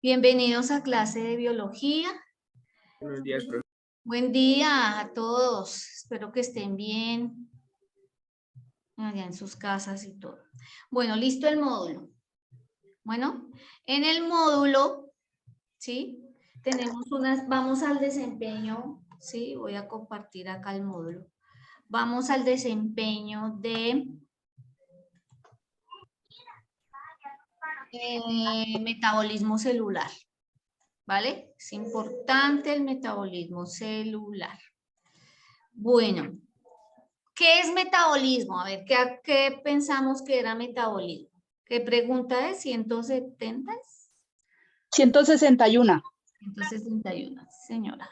Bienvenidos a clase de biología. Buenos días, profe. Buen día a todos. Espero que estén bien allá en sus casas y todo. Bueno, listo el módulo. Bueno, en el módulo, ¿sí? Vamos al desempeño, ¿sí? Voy a compartir acá el módulo. Vamos al desempeño de metabolismo celular. ¿Vale? Es importante el metabolismo celular. Bueno, ¿qué es metabolismo? A ver, ¿qué pensamos que era metabolismo? ¿Qué pregunta es? ¿170? 161. 161, señora.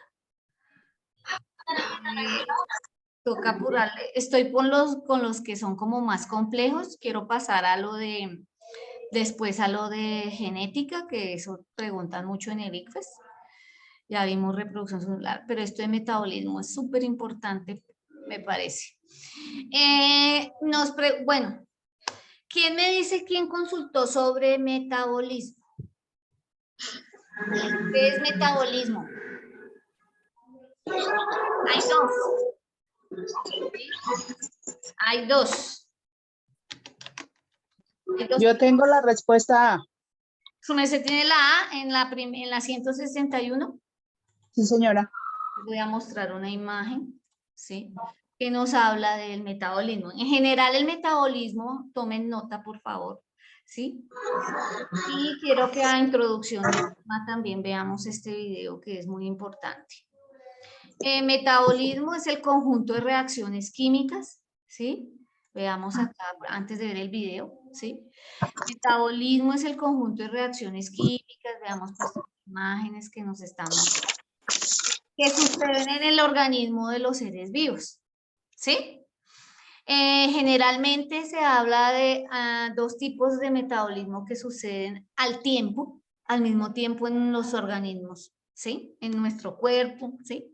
Toca apurarle. Estoy con los que son como más complejos. Quiero pasar a después a lo de genética, que eso preguntan mucho en el ICFES. Ya vimos reproducción celular, pero esto de metabolismo es súper importante, me parece. Bueno, ¿quién me dice quién consultó sobre metabolismo? ¿Qué es metabolismo? Hay dos. Hay dos. Yo tengo la respuesta A. ¿Su merced tiene la A en la 161? Sí, señora. Voy a mostrar una imagen, ¿sí? Que nos habla del metabolismo. En general, el metabolismo, tomen nota, por favor, ¿sí? Y quiero que a introducción del tema también veamos este video que es muy importante. Metabolismo es el conjunto de reacciones químicas, ¿sí? Veamos acá antes de ver el video, ¿sí? Metabolismo es el conjunto de reacciones químicas, veamos pues imágenes que nos están mostrando, que suceden en el organismo de los seres vivos, ¿sí? Generalmente se habla de dos tipos de metabolismo que suceden al mismo tiempo en los organismos, ¿sí? En nuestro cuerpo, ¿sí?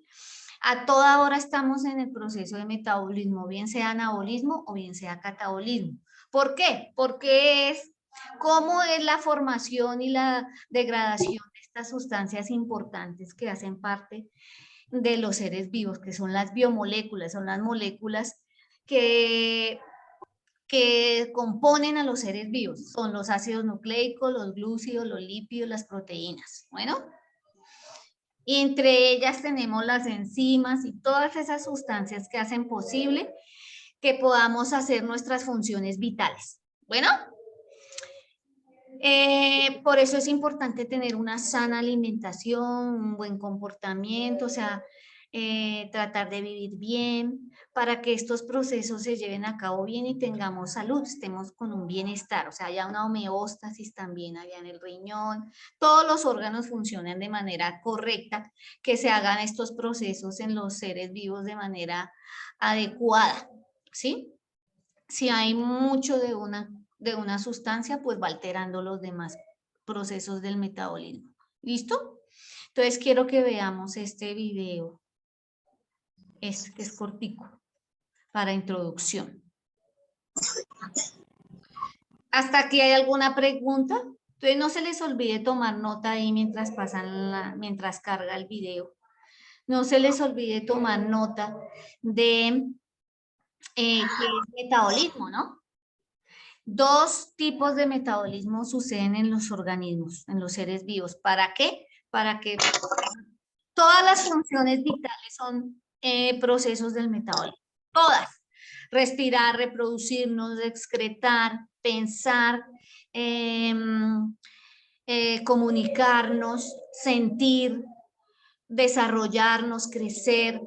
A toda hora estamos en el proceso de metabolismo, bien sea anabolismo o bien sea catabolismo. ¿Por qué? Porque es cómo es la formación y la degradación de estas sustancias importantes que hacen parte de los seres vivos, que son las biomoléculas, son las moléculas que componen a los seres vivos. Son los ácidos nucleicos, los glúcidos, los lípidos, las proteínas. Bueno, y entre ellas tenemos las enzimas y todas esas sustancias que hacen posible que podamos hacer nuestras funciones vitales. Bueno, por eso es importante tener una sana alimentación, un buen comportamiento, o sea, tratar de vivir bien, para que estos procesos se lleven a cabo bien y tengamos salud, estemos con un bienestar, o sea, haya una homeostasis también allá en el riñón, todos los órganos funcionan de manera correcta, que se hagan estos procesos en los seres vivos de manera adecuada, ¿sí? Si hay mucho de una sustancia, pues va alterando los demás procesos del metabolismo. ¿Listo? Entonces quiero que veamos este video. Que es cortico, para introducción. ¿Hasta aquí hay alguna pregunta? Entonces no se les olvide tomar nota ahí mientras mientras carga el video. No se les olvide tomar nota de qué es metabolismo, ¿no? Dos tipos de metabolismo suceden en los organismos, en los seres vivos. ¿Para qué? Para que todas las funciones vitales son procesos del metabolismo. Todas. Respirar, reproducirnos, excretar, pensar, comunicarnos, sentir, desarrollarnos, crecer,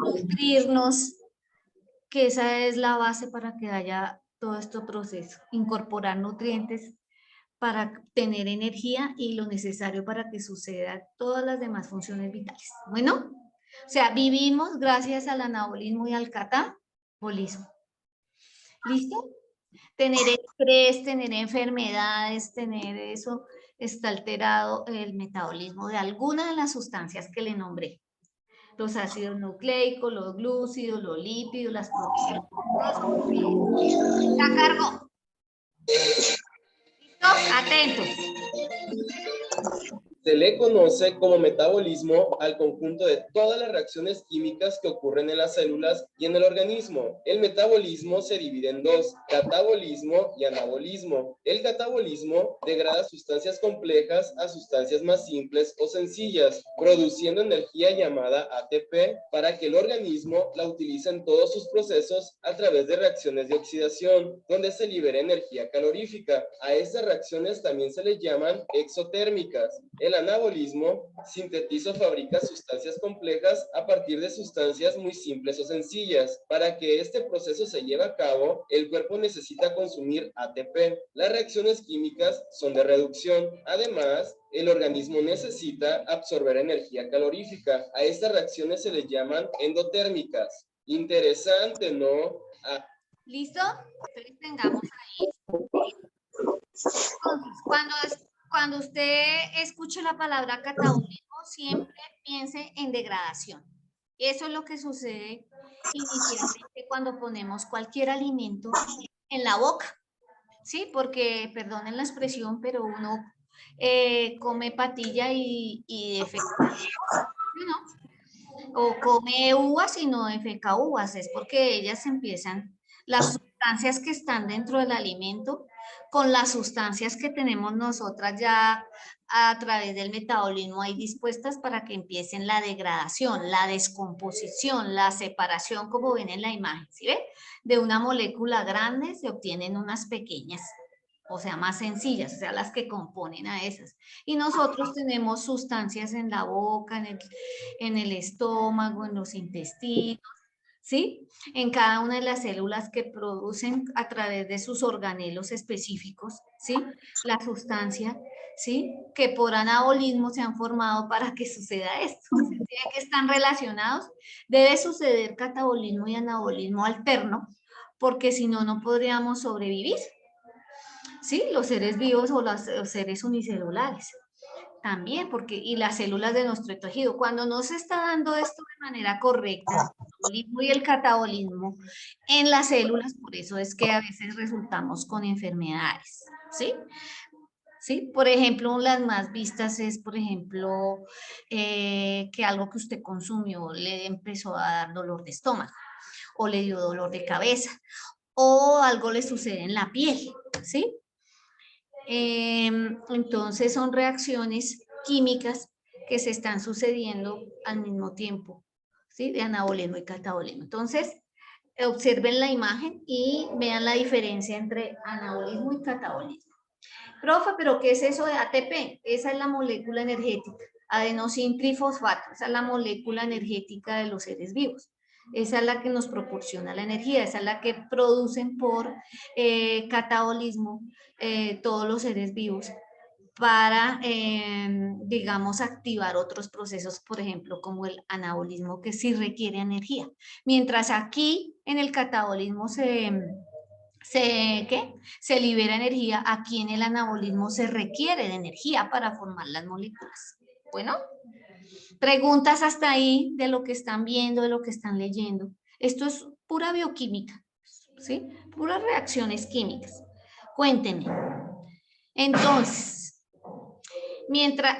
nutrirnos, que esa es la base para que haya todo este proceso, incorporar nutrientes para tener energía y lo necesario para que sucedan todas las demás funciones vitales. Bueno, o sea, vivimos gracias al anabolismo y al catabolismo. ¿Listo? Tener estrés, tener enfermedades, tener eso, está alterado el metabolismo de alguna de las sustancias que le nombré. Los ácidos nucleicos, los glúcidos, los lípidos, las proteínas. La cargo. ¿Listo? Atentos. Se le conoce como metabolismo al conjunto de todas las reacciones químicas que ocurren en las células y en el organismo. El metabolismo se divide en dos: catabolismo y anabolismo. El catabolismo degrada sustancias complejas a sustancias más simples o sencillas, produciendo energía llamada ATP para que el organismo la utilice en todos sus procesos a través de reacciones de oxidación, donde se libera energía calorífica. A estas reacciones también se les llaman exotérmicas. El anabolismo sintetiza o fabrica sustancias complejas a partir de sustancias muy simples o sencillas. Para que este proceso se lleve a cabo, el cuerpo necesita consumir ATP. Las reacciones químicas son de reducción. Además, el organismo necesita absorber energía calorífica. A estas reacciones se les llaman endotérmicas. Interesante, ¿no? ¿Listo? Entonces tengamos ahí. Entonces, cuando usted escuche la palabra catabolismo, siempre piense en degradación. Eso es lo que sucede inicialmente cuando ponemos cualquier alimento en la boca, ¿sí? Porque, perdonen la expresión, pero uno come patilla y defeca, ¿no? O come uvas y no defeca uvas, es porque ellas empiezan, las sustancias que están dentro del alimento, con las sustancias que tenemos nosotras ya a través del metabolismo ahí dispuestas para que empiecen la degradación, la descomposición, la separación, como ven en la imagen, ¿sí ve? De una molécula grande se obtienen unas pequeñas, o sea, más sencillas, o sea, las que componen a esas. Y nosotros tenemos sustancias en la boca, en el estómago, en los intestinos, ¿sí? En cada una de las células que producen a través de sus organelos específicos, ¿sí? La sustancia, ¿sí? Que por anabolismo se han formado para que suceda esto. Tienen que están relacionados. Debe suceder catabolismo y anabolismo alterno, porque si no, no podríamos sobrevivir, ¿sí? Los seres vivos o los seres unicelulares. También, porque, y las células de nuestro tejido, cuando no se está dando esto de manera correcta, el anabolismo y el catabolismo en las células, por eso es que a veces resultamos con enfermedades, ¿sí? ¿Sí? Por ejemplo, las más vistas es, por ejemplo, que algo que usted consumió le empezó a dar dolor de estómago, o le dio dolor de cabeza, o algo le sucede en la piel, ¿sí? Entonces son reacciones químicas que se están sucediendo al mismo tiempo, ¿sí? De anabolismo y catabolismo. Entonces, observen la imagen y vean la diferencia entre anabolismo y catabolismo. Profe, ¿pero qué es eso de ATP? Esa es la molécula energética, adenosin trifosfato, esa es la molécula energética de los seres vivos. Esa es la que nos proporciona la energía, esa es la que producen por catabolismo todos los seres vivos para, digamos, activar otros procesos, por ejemplo, como el anabolismo, que sí requiere energía. Mientras aquí en el catabolismo se libera energía, aquí en el anabolismo se requiere de energía para formar las moléculas. Bueno, preguntas hasta ahí de lo que están viendo, de lo que están leyendo. Esto es pura bioquímica, ¿sí? Puras reacciones químicas. Cuéntenme. Entonces, mientras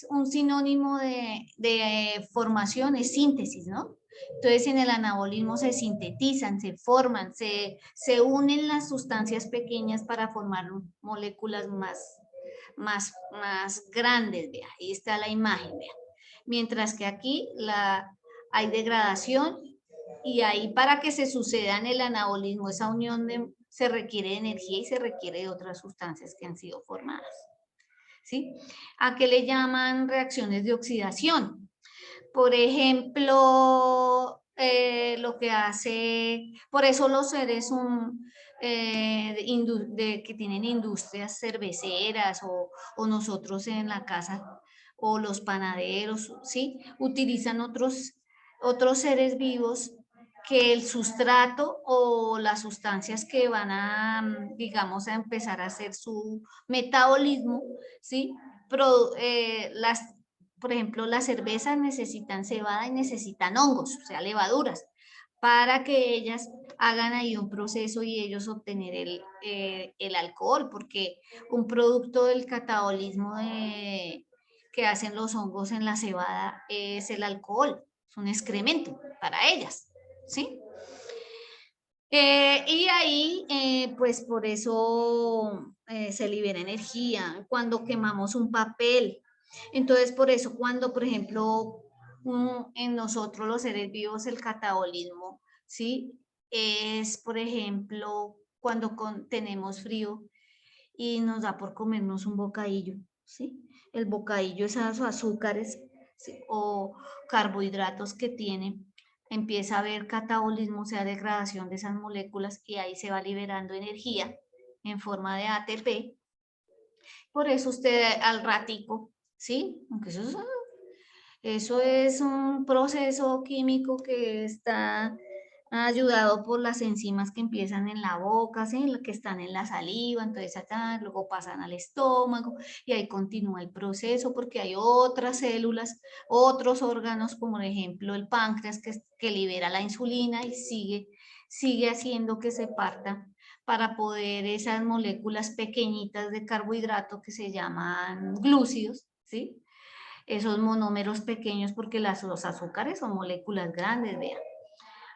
un sinónimo de formación es síntesis, ¿no? Entonces, en el anabolismo se sintetizan, se forman, se unen las sustancias pequeñas para formar moléculas más grandes, vea. Ahí está la imagen, vea. Mientras que aquí hay degradación y ahí para que se suceda en el anabolismo esa unión se requiere de energía y se requiere de otras sustancias que han sido formadas, ¿sí? ¿A qué le llaman reacciones de oxidación? Por ejemplo, lo que hace, por eso los seres que tienen industrias cerveceras o nosotros en la casa o los panaderos, ¿sí? Utilizan otros seres vivos que el sustrato o las sustancias que van a, digamos, a empezar a hacer su metabolismo, ¿sí? Por ejemplo, las cervezas necesitan cebada y necesitan hongos, o sea, levaduras, para que ellas hagan ahí un proceso y ellos obtener el alcohol, porque un producto del catabolismo que hacen los hongos en la cebada es el alcohol, es un excremento para ellas, ¿sí? Y ahí, pues por eso se libera energía cuando quemamos un papel. Entonces, por eso cuando, por ejemplo, en nosotros los seres vivos el catabolismo, ¿sí? Es, por ejemplo, cuando tenemos frío y nos da por comernos un bocadillo, ¿sí? El bocadillo es esos azúcares, ¿sí? O carbohidratos que tiene, empieza a haber catabolismo, o sea, degradación de esas moléculas y ahí se va liberando energía en forma de ATP. Por eso usted al ratico, ¿sí? Aunque eso es un proceso químico que está ayudado por las enzimas que empiezan en la boca, ¿sí? Que están en la saliva, entonces acá, luego pasan al estómago y ahí continúa el proceso porque hay otras células, otros órganos, como por ejemplo el páncreas que libera la insulina y sigue haciendo que se parta para poder esas moléculas pequeñitas de carbohidrato que se llaman glúcidos, ¿sí? Esos monómeros pequeños porque los azúcares son moléculas grandes, vean.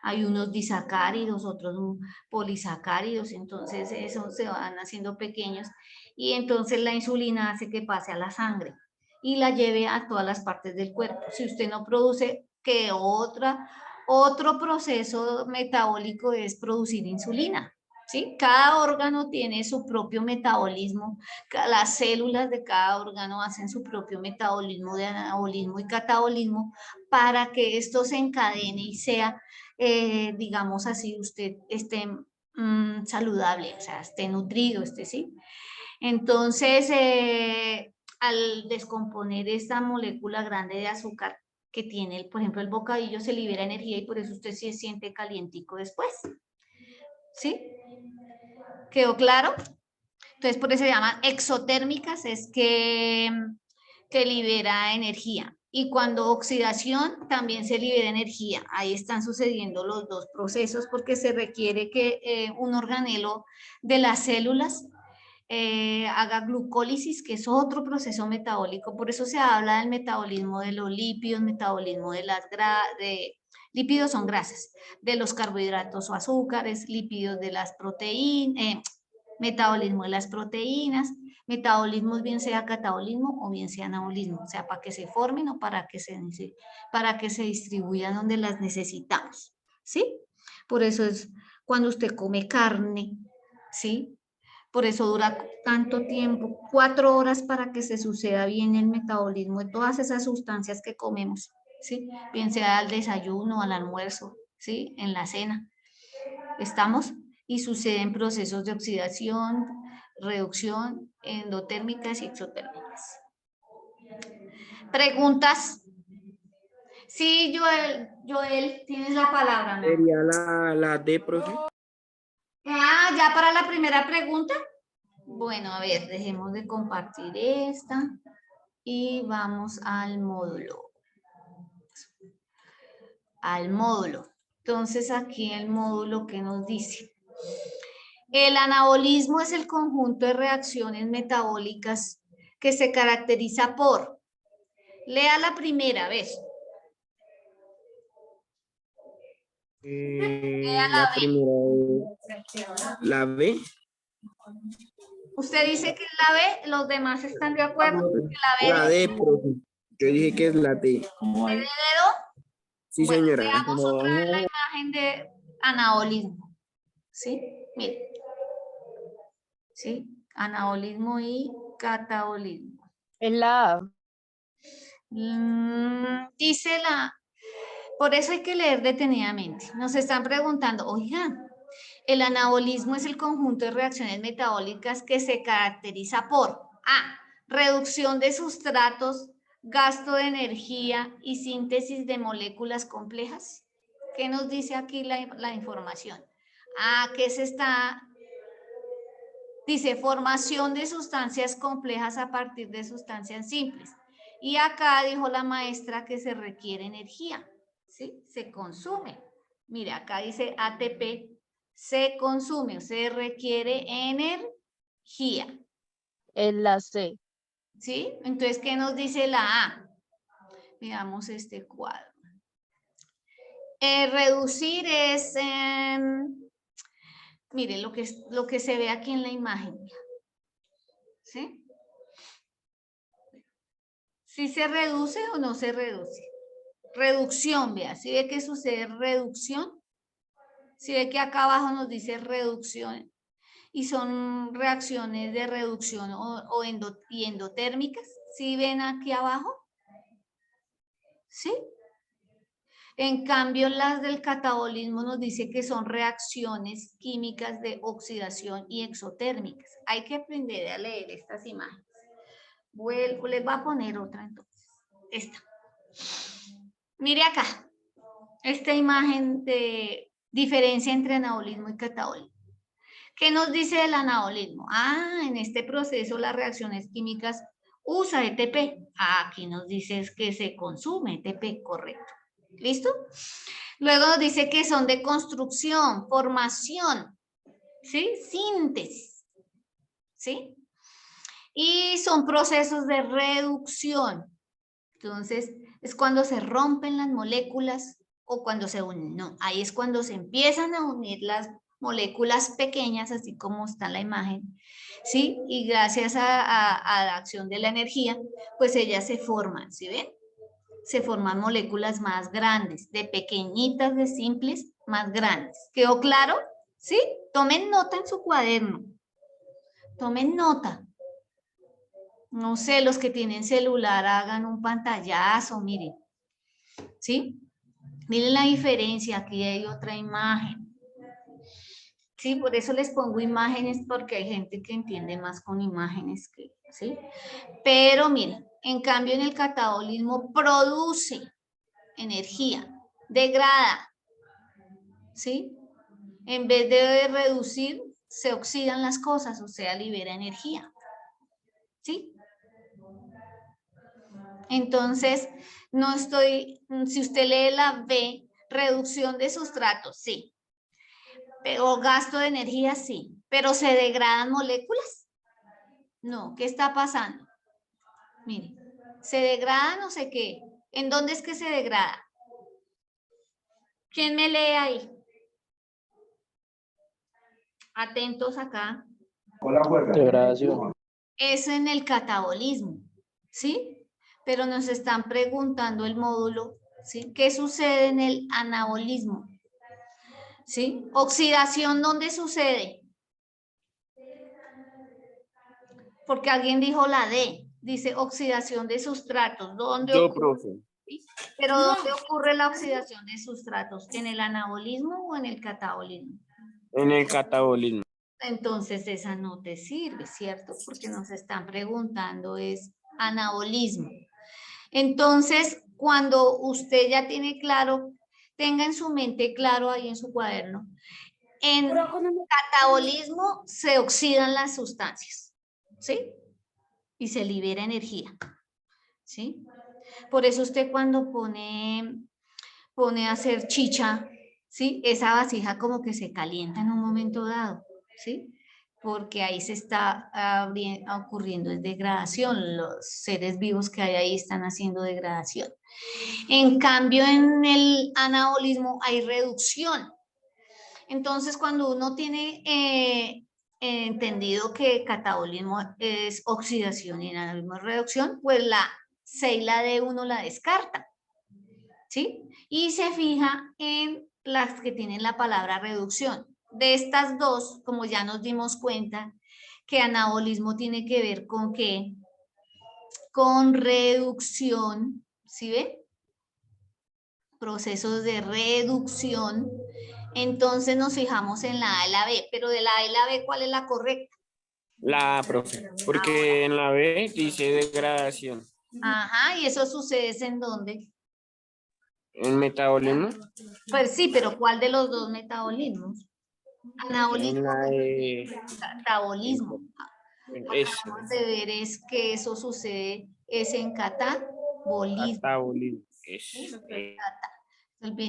Hay unos disacáridos, otros polisacáridos, entonces esos se van haciendo pequeños y entonces la insulina hace que pase a la sangre y la lleve a todas las partes del cuerpo. Si usted no produce, que otro proceso metabólico es producir insulina. ¿Sí? Cada órgano tiene su propio metabolismo, las células de cada órgano hacen su propio metabolismo de anabolismo y catabolismo para que esto se encadene y sea, digamos así, usted esté saludable, o sea, esté nutrido, esté, ¿sí? Entonces, al descomponer esta molécula grande de azúcar que tiene, por ejemplo, el bocadillo, se libera energía y por eso usted se siente calientico después, ¿sí? ¿Quedó claro? Entonces, por eso se llaman exotérmicas, es que libera energía. Y cuando oxidación, también se libera energía. Ahí están sucediendo los dos procesos porque se requiere que un organelo de las células haga glucólisis, que es otro proceso metabólico. Por eso se habla del metabolismo de los lípidos, metabolismo de las lípidos son grasas, de los carbohidratos o azúcares, lípidos de las proteínas, metabolismo de las proteínas, metabolismos bien sea catabolismo o bien sea anabolismo, o sea, para que se formen o para que se distribuyan donde las necesitamos, ¿sí? Por eso es cuando usted come carne, ¿sí? Por eso dura tanto tiempo, 4 horas para que se suceda bien el metabolismo de todas esas sustancias que comemos, ¿sí? Bien sea al desayuno, al almuerzo, ¿sí? En la cena. ¿Estamos? Y suceden procesos de oxidación, reducción, endotérmicas y exotérmicas. ¿Preguntas? Sí, Joel, tienes la palabra, ¿no? Sería la D, profe. Ah, ya para la primera pregunta. Bueno, a ver, dejemos de compartir esta y vamos al módulo. Al módulo. Entonces aquí el módulo que nos dice. El anabolismo es el conjunto de reacciones metabólicas que se caracteriza por, lea la primera vez. Lea La la B. primera es la B. Usted dice que es la B, los demás están de acuerdo que la La B D, profe. Yo dije que es la D. es de dedo. Sí, Bueno, señora. veamos otra vez la imagen de anabolismo. ¿Sí? Mire. ¿Sí? Anabolismo y catabolismo. En la A. Dice por eso hay que leer detenidamente. Nos están preguntando, oigan, el anabolismo es el conjunto de reacciones metabólicas que se caracteriza por A, reducción de sustratos, gasto de energía y síntesis de moléculas complejas. ¿Qué nos dice aquí la información? ¿Qué se está? Dice formación de sustancias complejas a partir de sustancias simples. Y acá dijo la maestra que se requiere energía, ¿sí? Se consume. Mira, acá dice ATP, se consume, se requiere energía. En la C. ¿Sí? Entonces, ¿qué nos dice la A? Veamos este cuadro. Reducir es, mire, lo que se ve aquí en la imagen. ¿Sí? ¿Sí se reduce o no se reduce? Reducción, vea, ¿sí ve que sucede reducción? ¿Sí ve que acá abajo nos dice reducción? Y son reacciones de reducción y endotérmicas. ¿Sí ven aquí abajo? ¿Sí? En cambio, las del catabolismo nos dice que son reacciones químicas de oxidación y exotérmicas. Hay que aprender a leer estas imágenes. Vuelvo, les voy a poner otra entonces. Esta. Mire acá. Esta imagen de diferencia entre anabolismo y catabolismo. ¿Qué nos dice el anabolismo? En este proceso las reacciones químicas usa ETP. Aquí nos dice que se consume ETP, correcto. ¿Listo? Luego nos dice que son de construcción, formación, ¿sí? Síntesis, ¿sí? Y son procesos de reducción. Entonces, es cuando se rompen las moléculas o cuando se unen. No, ahí es cuando se empiezan a unir las moléculas pequeñas, así como está en la imagen, ¿sí? Y gracias a la acción de la energía, pues ellas se forman, ¿sí ven? Se forman moléculas más grandes, de pequeñitas, de simples, más grandes. ¿Quedó claro? ¿Sí? Tomen nota en su cuaderno. Tomen nota. No sé, los que tienen celular hagan un pantallazo, miren. ¿Sí? Miren la diferencia, aquí hay otra imagen. Sí, por eso les pongo imágenes, porque hay gente que entiende más con imágenes que, ¿sí? Pero miren, en cambio en el catabolismo produce energía, degrada, ¿sí? En vez de reducir, se oxidan las cosas, o sea, libera energía, ¿sí? Entonces, no estoy, si usted lee la B, reducción de sustratos, sí. O gasto de energía, sí. Pero ¿se degradan moléculas? No, ¿qué está pasando? Mire, ¿se degrada no sé qué? ¿En dónde es que se degrada? ¿Quién me lee ahí? Atentos acá. Degradación. Es en el catabolismo, ¿sí? Pero nos están preguntando el módulo, ¿sí? ¿Qué sucede en el anabolismo? ¿Sí? Oxidación, ¿dónde sucede? Porque alguien dijo la D, dice oxidación de sustratos. ¿Dónde Yo, ocurre? profe. ¿Sí? Pero ¿dónde ocurre la oxidación de sustratos? ¿En el anabolismo o en el catabolismo? En el catabolismo. Entonces esa no te sirve, ¿cierto? Porque nos están preguntando es anabolismo. Entonces, cuando usted ya tiene claro, tenga en su mente claro ahí en su cuaderno, en catabolismo se oxidan las sustancias, ¿sí? Y se libera energía, ¿sí? Por eso usted cuando pone a hacer chicha, ¿sí? Esa vasija como que se calienta en un momento dado, ¿sí? Porque ahí se está ocurriendo degradación, los seres vivos que hay ahí están haciendo degradación. En cambio, en el anabolismo hay reducción. Entonces, cuando uno tiene entendido que catabolismo es oxidación y anabolismo es reducción, pues la C y la D uno la descarta, ¿sí? Y se fija en las que tienen la palabra reducción. De estas dos, como ya nos dimos cuenta, que anabolismo tiene que ver con qué, con reducción, ¿sí ve? Procesos de reducción. Entonces nos fijamos en la A y la B, pero de la A y la B, ¿cuál es la correcta? La A, profe. Porque en la B dice degradación. Ajá, ¿y eso sucede en dónde? ¿En metabolismo? Pues sí, pero ¿cuál de los dos metabolismos? Anabolismo En la de... o catabolismo. Eso. Acabamos de ver es que eso sucede es en catabolismo. Catabolismo. Eso.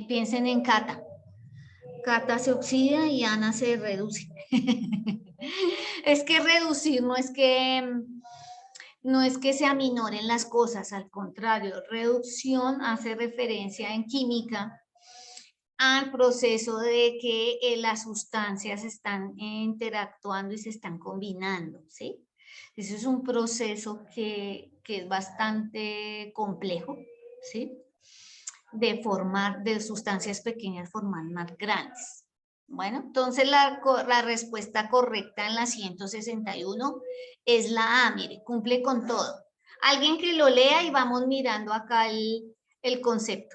Piensen en cata. Cata se oxida y Ana se reduce. Es que reducir no es que No es que se aminoren las cosas, al contrario, reducción hace referencia en química al proceso de que las sustancias están interactuando y se están combinando, ¿sí? Eso es un proceso que es bastante complejo, ¿sí? De sustancias pequeñas formar más grandes. Bueno, entonces la respuesta correcta en la 161 es la A, mire, cumple con todo. Alguien que lo lea y vamos mirando acá el concepto.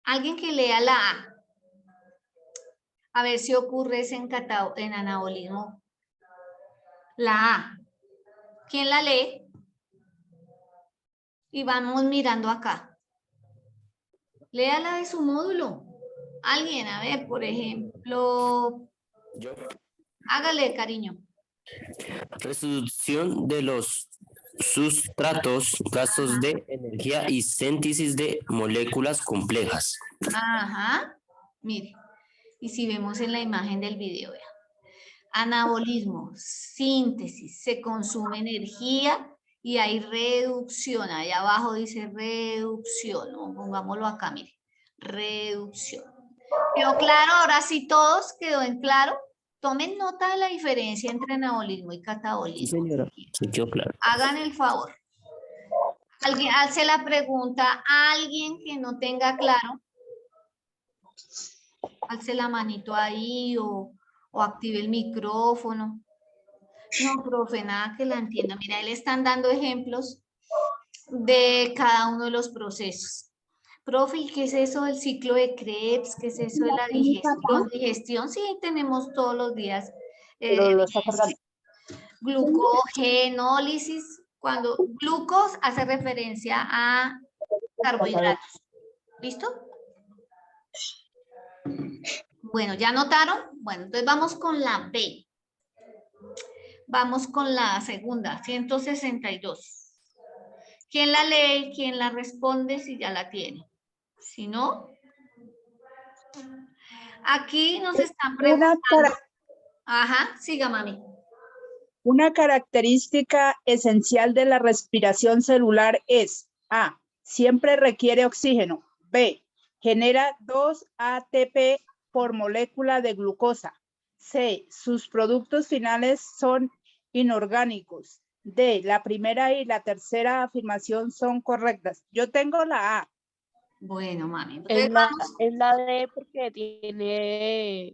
Alguien que lea la A. A ver si ocurre ese en anabolismo. La A. ¿Quién la lee? Y vamos mirando acá. Léala de su módulo. Alguien, a ver, por ejemplo, Yo. hágale, cariño. Reducción de los sustratos, gastos de energía y síntesis de moléculas complejas. Ajá, mire. Y si vemos en la imagen del video, vea. Anabolismo, síntesis, se consume energía y hay reducción. Ahí abajo dice reducción. ¿No? Pongámoslo acá, mire. Reducción. ¿Quedó claro? Ahora sí todos quedó en claro. Tomen nota de la diferencia entre anabolismo y Sí, catabolismo. señora. Sí, quedó claro. Hagan el favor. Alguien hace la pregunta a alguien que no tenga claro. Alce la manito ahí o active el micrófono. No, profe, nada que la entienda. Mira, le están dando ejemplos de cada uno de los procesos. Profe, ¿y qué es eso del ciclo de Krebs? ¿Qué es eso de la digestión? Digestión, sí, tenemos todos los días. Pero lo está cargando. Glucogenólisis, cuando glucos hace referencia a carbohidratos. ¿Listo? Bueno, ¿ya notaron? Bueno, entonces vamos con la B. Vamos con la segunda, 162. ¿Quién la lee? ¿Quién la responde si ya la tiene? Si no, aquí nos están preguntando. Ajá, siga, mami. Una característica esencial de la respiración celular es A. Siempre requiere oxígeno. B. Genera 2 ATP por molécula de glucosa. C. Sus productos finales son inorgánicos. D. La primera y la tercera afirmación son correctas. Yo tengo la A. Bueno, mami. Es la D porque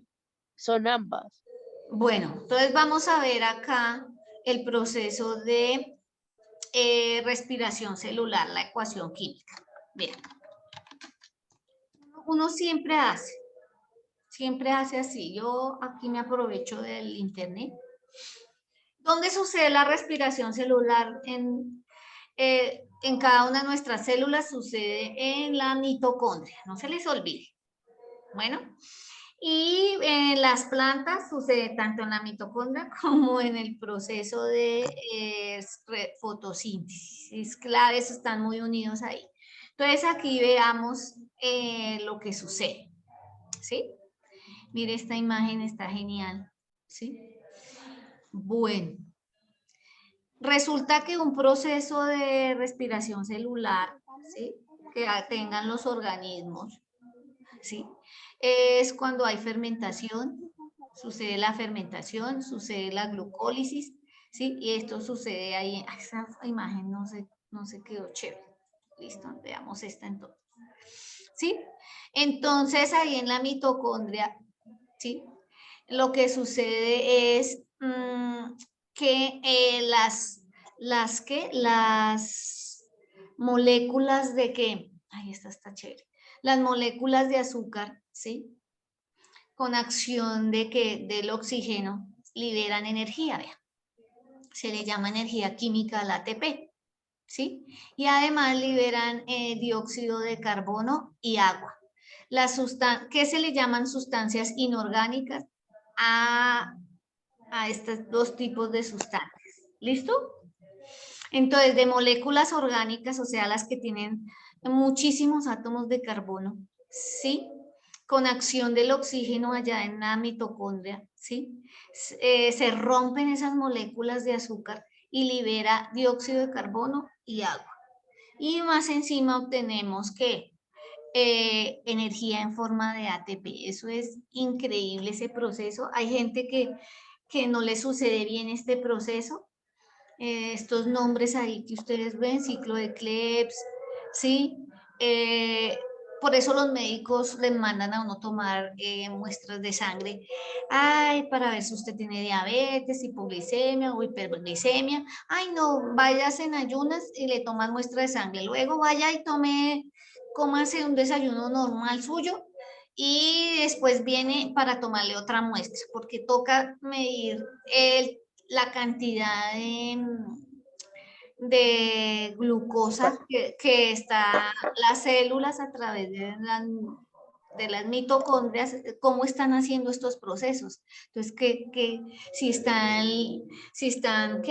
son ambas. Bueno, entonces vamos a ver acá el proceso de respiración celular, la ecuación química. Vean. Uno siempre hace así. Yo aquí me aprovecho del internet. ¿Dónde sucede la respiración celular? En cada una de nuestras células sucede en la mitocondria. No se les olvide. Bueno, y en las plantas sucede tanto en la mitocondria como en el proceso de fotosíntesis. Es clave, están muy unidos ahí. Entonces aquí veamos lo que sucede. ¿Sí? Mire, esta imagen está genial. ¿Sí? Bueno. Resulta que un proceso de respiración celular, ¿sí? Que tengan los organismos, ¿sí? Es cuando hay fermentación, sucede la fermentación, sucede la glucólisis, ¿sí? Y esto sucede ahí. Esa imagen no se quedó chévere. Listo, veamos esta entonces. ¿Sí? Entonces ahí en la mitocondria, ¿sí? Lo que sucede es que las moléculas de qué, ay, esta está chévere, las moléculas de azúcar, ¿sí? Con acción de que del oxígeno liberan energía, vea. Se le llama energía química al ATP, ¿sí? Y además liberan dióxido de carbono y agua. ¿Qué se le llaman sustancias inorgánicas? A estos dos tipos de sustancias. ¿Listo? Entonces, de moléculas orgánicas, o sea, las que tienen muchísimos átomos de carbono, ¿sí? Con acción del oxígeno allá en la mitocondria, ¿sí? Se rompen esas moléculas de azúcar y libera dióxido de carbono y agua. Y más encima obtenemos que energía en forma de ATP. Eso es increíble ese proceso. Hay gente que no le sucede bien este proceso. Estos nombres ahí que ustedes ven, ciclo de Krebs, ¿sí? Por eso los médicos le mandan a uno tomar muestras de sangre, ay, para ver si usted tiene diabetes, hipoglicemia o hiperglicemia. Ay, no, vayas en ayunas y le tomas muestra de sangre. Luego vaya y cómase un desayuno normal suyo y después viene para tomarle otra muestra, porque toca medir la cantidad de glucosa que está las células a través de las mitocondrias, cómo están haciendo estos procesos. Entonces, si están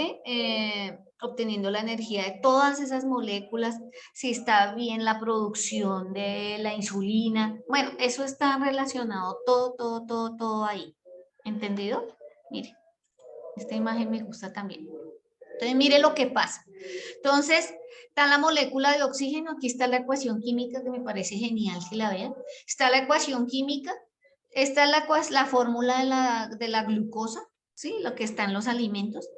obteniendo la energía de todas esas moléculas, si está bien la producción de la insulina. Bueno, eso está relacionado todo ahí. ¿Entendido? Mire, esta imagen me gusta también. Entonces, mire lo que pasa. Entonces, está la molécula de oxígeno, aquí está la ecuación química que me parece genial que la vean. Está la ecuación química, esta es la fórmula de la glucosa, ¿sí? Lo que está en los alimentos,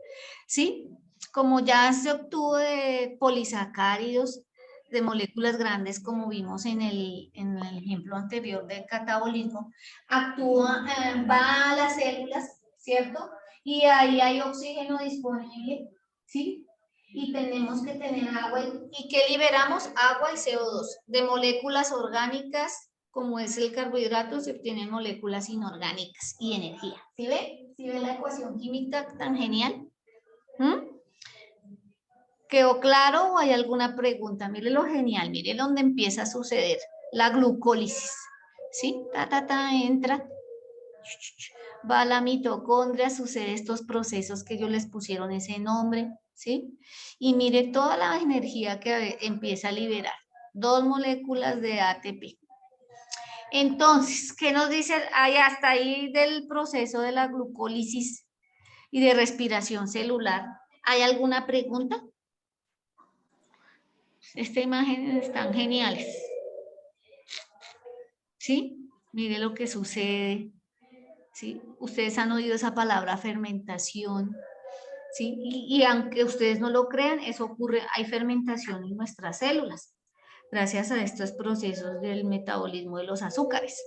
¿sí? Como ya se obtuvo de polisacáridos, de moléculas grandes, como vimos en el ejemplo anterior del catabolismo, actúa, va a las células, ¿cierto? Y ahí hay oxígeno disponible, ¿sí? Y tenemos que tener agua. ¿Y qué liberamos? Agua y CO2. De moléculas orgánicas, como es el carbohidrato, se obtienen moléculas inorgánicas y energía. ¿Sí ve? ¿Sí ve la ecuación química tan genial? ¿Quedó claro o hay alguna pregunta? Mire lo genial, mire dónde empieza a suceder la glucólisis. ¿Sí? Entra, va a la mitocondria, sucede estos procesos que ellos les pusieron ese nombre, ¿sí? Y mire toda la energía que empieza a liberar. 2 moléculas de ATP. Entonces, ¿qué nos dice hasta ahí del proceso de la glucólisis y de respiración celular? ¿Hay alguna pregunta? Estas imágenes están geniales. ¿Sí? Mire lo que sucede. ¿Sí? Ustedes han oído esa palabra fermentación. ¿Sí? Y aunque ustedes no lo crean, eso ocurre, hay fermentación en nuestras células, gracias a estos procesos del metabolismo de los azúcares.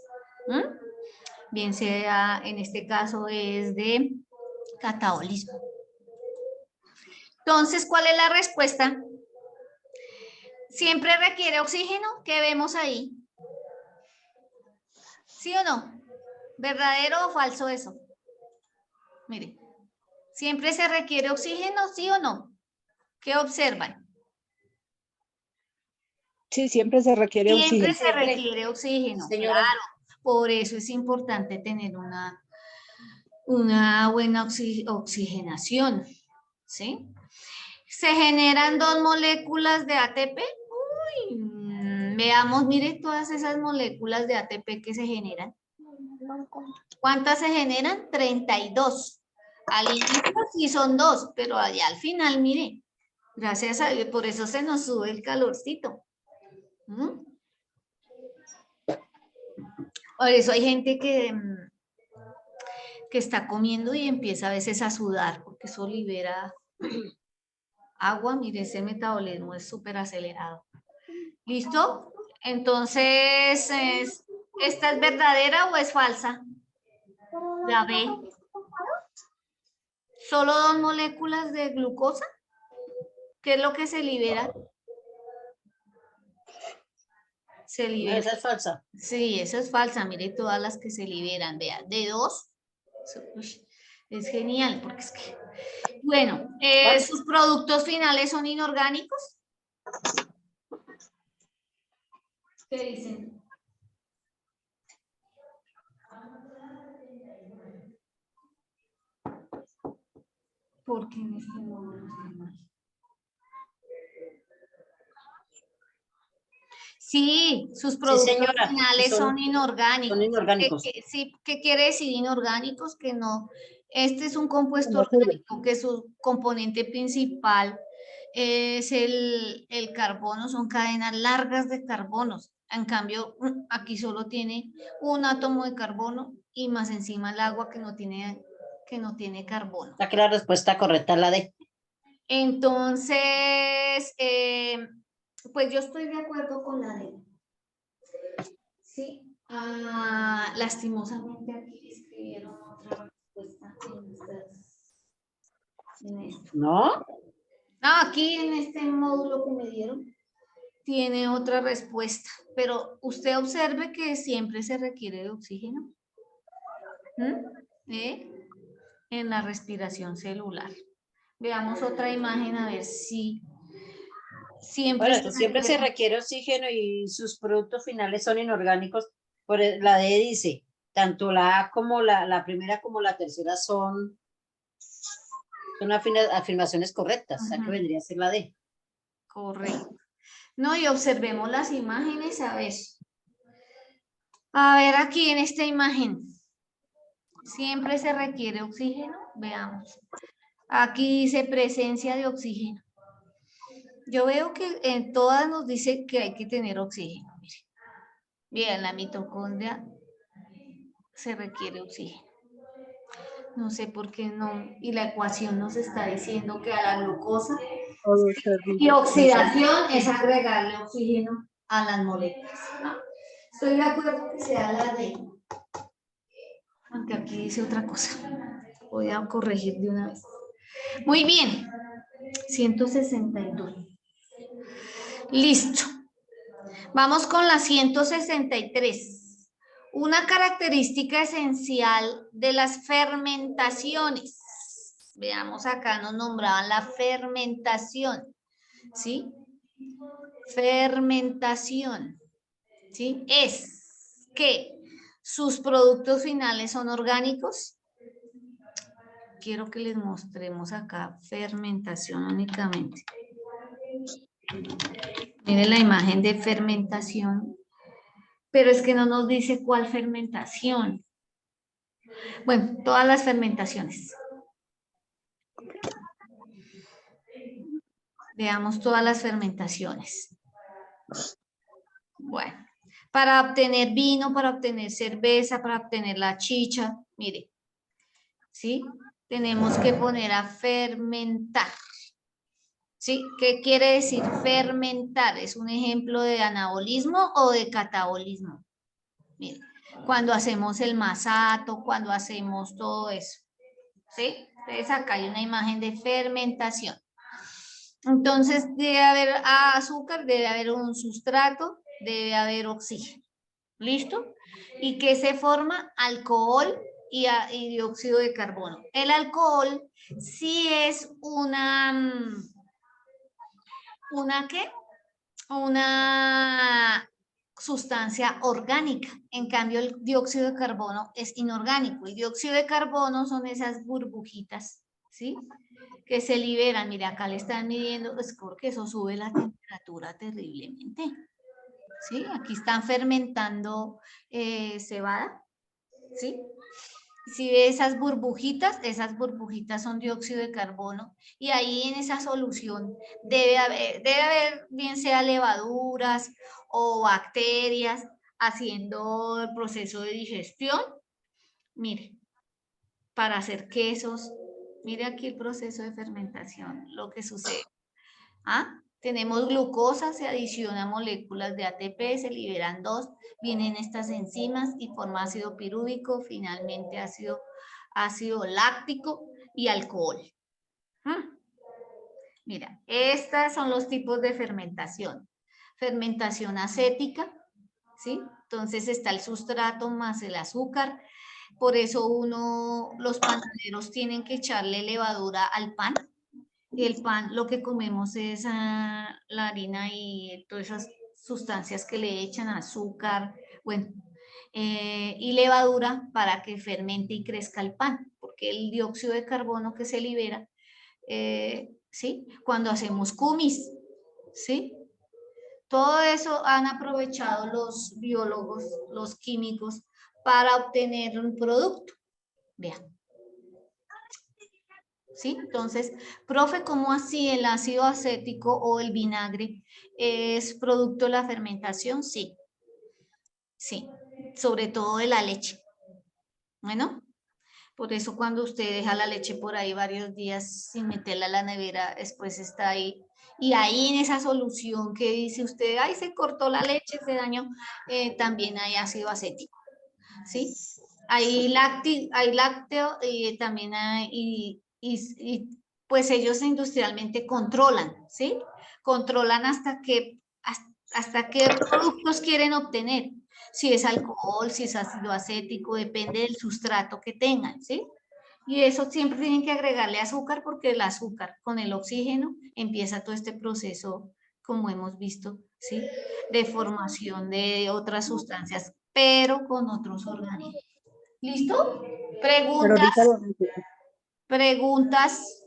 Bien sea, en este caso es de catabolismo. Entonces, ¿cuál es la respuesta? ¿Siempre requiere oxígeno? ¿Qué vemos ahí? ¿Sí o no? ¿Verdadero o falso eso? Mire, ¿siempre se requiere oxígeno? ¿Sí o no? ¿Qué observan? Sí, siempre se requiere Siempre oxígeno. se requiere oxígeno, claro. Por eso es importante tener una buena oxigenación, ¿sí? Se generan 2 moléculas de ATP. Veamos, mire todas esas moléculas de ATP que se generan. ¿Cuántas se generan? 32. Al inicio sí son 2, pero allá al final, mire, gracias a Dios, por eso se nos sube el calorcito. Por eso hay gente que está comiendo y empieza a veces a sudar, porque eso libera agua. Mire, ese metabolismo es súper acelerado. ¿Listo? Entonces, ¿esta es verdadera o es falsa? La B. ¿Solo 2 moléculas de glucosa? ¿Qué es lo que se libera? Se libera. Esa es falsa. Sí, eso es falsa. Mire todas las que se liberan. Vea, de 2. Es genial, porque es que... Bueno, ¿sus productos finales son inorgánicos? ¿Qué dicen? Porque en este módulo Sí, sus Sí, productos señora. finales son inorgánicos. Son inorgánicos. Sí, ¿qué quiere decir inorgánicos? Que no, este es un compuesto No sirve. orgánico que su componente principal es el carbono, son cadenas largas de carbonos. En cambio, aquí solo tiene un átomo de carbono y más encima el agua que no tiene carbono. O sea que la respuesta correcta es la D. Entonces, pues yo estoy de acuerdo con la D. Sí, lastimosamente aquí escribieron otra respuesta en esto. ¿No? Aquí en este módulo que me dieron tiene otra respuesta, pero usted observe que siempre se requiere de oxígeno. En la respiración celular. Veamos otra imagen a ver si siempre Bueno, siempre se requiere oxígeno y sus productos finales son inorgánicos. La D dice, tanto la A como la primera como la tercera son afirmaciones correctas. O sea que vendría a ser la D. Correcto. No, y observemos las imágenes, a ver. A ver aquí en esta imagen. Siempre se requiere oxígeno. Veamos. Aquí dice presencia de oxígeno. Yo veo que en todas nos dice que hay que tener oxígeno. Mire. Bien, la mitocondria se requiere oxígeno. No sé por qué no. Y la ecuación nos está diciendo que a la glucosa y oxidación es agregarle oxígeno a las moléculas, ¿no? Estoy de acuerdo que sea la D. Aunque aquí dice otra cosa. Voy a corregir de una vez. Muy bien. 162. Listo. Vamos con la 163. Una característica esencial de las fermentaciones. Veamos acá, nos nombraban la fermentación. ¿Sí? Fermentación. ¿Sí? Es que sus productos finales son orgánicos. Quiero que les mostremos acá fermentación únicamente. Miren la imagen de fermentación. Pero es que no nos dice cuál fermentación. Bueno, todas las fermentaciones. Veamos todas las fermentaciones. Bueno, para obtener vino, para obtener cerveza, para obtener la chicha, mire, ¿sí? Tenemos que poner a fermentar. ¿Sí? ¿Qué quiere decir fermentar? ¿Es un ejemplo de anabolismo o de catabolismo? Mire, cuando hacemos el masato, cuando hacemos todo eso. ¿Sí? Entonces acá hay una imagen de fermentación. Entonces debe haber azúcar, debe haber un sustrato, debe haber oxígeno. ¿Listo? ¿Y qué se forma? Alcohol y dióxido de carbono. El alcohol sí es ¿una qué? Una sustancia orgánica. En cambio, el dióxido de carbono es inorgánico. Y dióxido de carbono son esas burbujitas, ¿sí? Que se liberan. Mira, acá le están midiendo, es porque eso sube la temperatura terriblemente. ¿Sí? Aquí están fermentando cebada, ¿sí? Si ve esas burbujitas son dióxido de carbono y ahí en esa solución debe haber bien sea levaduras o bacterias haciendo el proceso de digestión. Mire, para hacer quesos, mire aquí el proceso de fermentación, lo que sucede. Tenemos glucosa, se adiciona moléculas de ATP, se liberan dos, vienen estas enzimas y forma ácido pirúvico, finalmente ácido láctico y alcohol. Mira, estos son los tipos de fermentación. Fermentación acética, ¿sí? Entonces está el sustrato más el azúcar. Por eso los panaderos tienen que echarle levadura al pan. Y el pan, lo que comemos es la harina y todas esas sustancias que le echan, azúcar, bueno, y levadura para que fermente y crezca el pan, porque el dióxido de carbono que se libera, ¿sí? Cuando hacemos kumis, ¿sí? Todo eso han aprovechado los biólogos, los químicos, para obtener un producto. Vean. ¿Sí? Entonces, profe, ¿cómo así el ácido acético o el vinagre es producto de la fermentación? Sí. Sí, sobre todo de la leche. Bueno, por eso cuando usted deja la leche por ahí varios días sin meterla a la nevera, después está ahí. Y ahí en esa solución que dice usted, ay, se cortó la leche, se dañó, también hay ácido acético, ¿sí? Hay lácteo y también hay, pues ellos industrialmente controlan, ¿sí? Controlan hasta qué productos quieren obtener. Si es alcohol, si es ácido acético, depende del sustrato que tengan, ¿sí? Y eso siempre tienen que agregarle azúcar porque el azúcar con el oxígeno empieza todo este proceso, como hemos visto, ¿sí? De formación de otras sustancias, pero con otros organismos. ¿Listo? Pero ahorita Preguntas, lo repito. preguntas.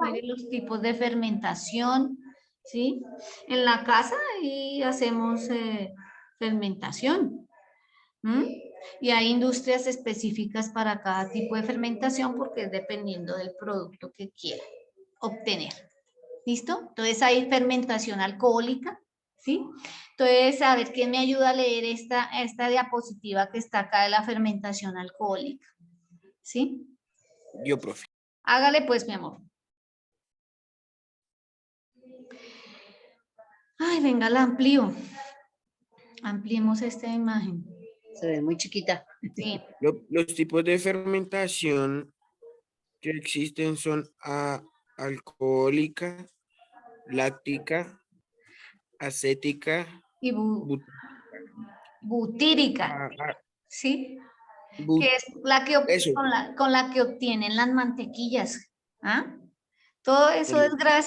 Miren los tipos de fermentación, ¿sí? En la casa y hacemos fermentación. ¿Mm? Y hay industrias específicas para cada tipo de fermentación porque es dependiendo del producto que quieran obtener. ¿Listo? Entonces hay fermentación alcohólica, ¿sí? Entonces, a ver, ¿quién me ayuda a leer esta diapositiva que está acá de la fermentación alcohólica? ¿Sí? Yo, profe. Hágale pues, mi amor. Ay, venga, la amplío. Ampliemos esta imagen. Se ve muy chiquita. Sí. Los tipos de fermentación que existen son alcohólica, láctica, acética, Y but- butírica, ah, ah, ¿sí? but- Que es la que eso. con la que obtienen las mantequillas. ¿Ah? Todo eso es gracias